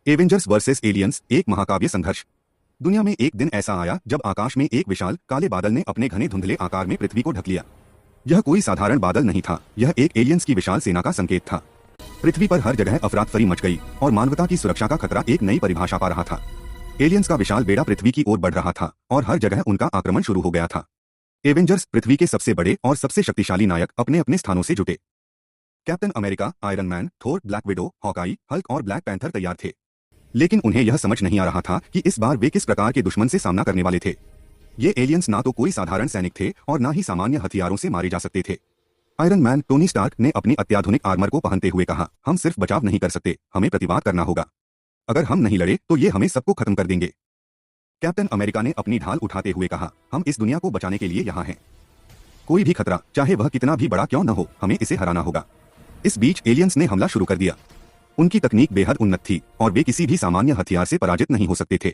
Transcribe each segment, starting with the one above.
Avengers versus aliens, एक महाकाव्य संघर्ष। दुनिया में एक दिन ऐसा आया जब आकाश में एक विशाल काले बादल ने अपने घने धुंधले आकार में पृथ्वी को ढक लिया। यह कोई साधारण बादल नहीं था, यह एक एलियंस की विशाल सेना का संकेत था। पृथ्वी पर हर जगह अफरातफरी मच गई और मानवता की सुरक्षा का खतरा एक नई परिभाषा पा रहा था। एलियंस का विशाल बेड़ा पृथ्वी की ओर बढ़ रहा था और हर जगह उनका आक्रमण शुरू हो गया था। एवेंजर्स, पृथ्वी के सबसे बड़े और सबसे शक्तिशाली नायक, अपने अपने स्थानों से जुटे। कैप्टन अमेरिका, आयरन मैन, थोर, ब्लैक विडो, हॉकाई, हल्क और ब्लैक पैंथर तैयार थे। लेकिन उन्हें यह समझ नहीं आ रहा था कि इस बार वे किस प्रकार के दुश्मन से सामना करने वाले थे। ये एलियंस ना तो कोई साधारण सैनिक थे और ना ही सामान्य हथियारों से मारे जा सकते थे। आयरन मैन, टोनी स्टार्क ने अपनी अत्याधुनिक आर्मर को पहनते हुए कहा, हम सिर्फ बचाव नहीं कर सकते, हमें प्रतिवाद करना होगा। अगर हम नहीं लड़े तो ये हमें सबको खत्म कर देंगे। कैप्टन अमेरिका ने अपनी ढाल उठाते हुए कहा, हम इस दुनिया को बचाने के लिए यहाँ हैं। कोई भी खतरा, चाहे वह कितना भी बड़ा क्यों न हो, हमें इसे हराना होगा। इस बीच एलियंस ने हमला शुरू कर दिया। उनकी तकनीक बेहद उन्नत थी और वे किसी भी सामान्य हथियार से पराजित नहीं हो सकते थे।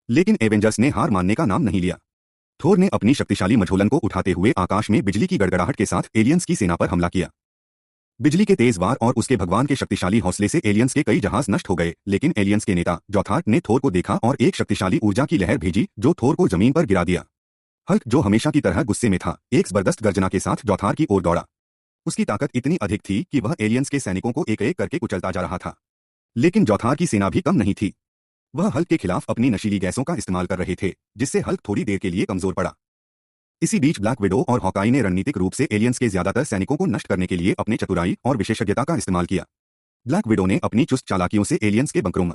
लेकिन एवेंजर्स ने हार मानने का नाम नहीं लिया। थोर ने अपनी शक्तिशाली मझोलन को उठाते हुए आकाश में बिजली की गड़गड़ाहट के साथ एलियंस की सेना पर हमला किया। बिजली के तेज वार और उसके भगवान के शक्तिशाली हौसले से एलियंस के कई जहाज नष्ट हो गए, लेकिन एलियंस के नेता जॉथार ने थोर को देखा और एक शक्तिशाली ऊर्जा की लहर भेजी जो थोर को जमीन पर गिरा दिया। हल्क, जो हमेशा की तरह गुस्से में था, एक जबरदस्त गर्जना के साथ जॉथार की ओर दौड़ा। उसकी ताकत इतनी अधिक थी कि वह एलियंस के सैनिकों को एक एक करके कुचलता जा रहा था। लेकिन जॉथार की सेना भी कम नहीं थी। वह हल्क के खिलाफ अपनी नशीली गैसों का इस्तेमाल कर रहे थे, जिससे हल्क थोड़ी देर के लिए कमजोर पड़ा। इसी बीच ब्लैक विडो और हॉकाई ने रणनीतिक रूप से एलियंस के ज्यादातर सैनिकों को नष्ट करने के लिए अपने चतुराई और विशेषज्ञता का इस्तेमाल किया। ब्लैक विडो ने अपनी चुस्त चालाकियों से एलियंस के बंकरों में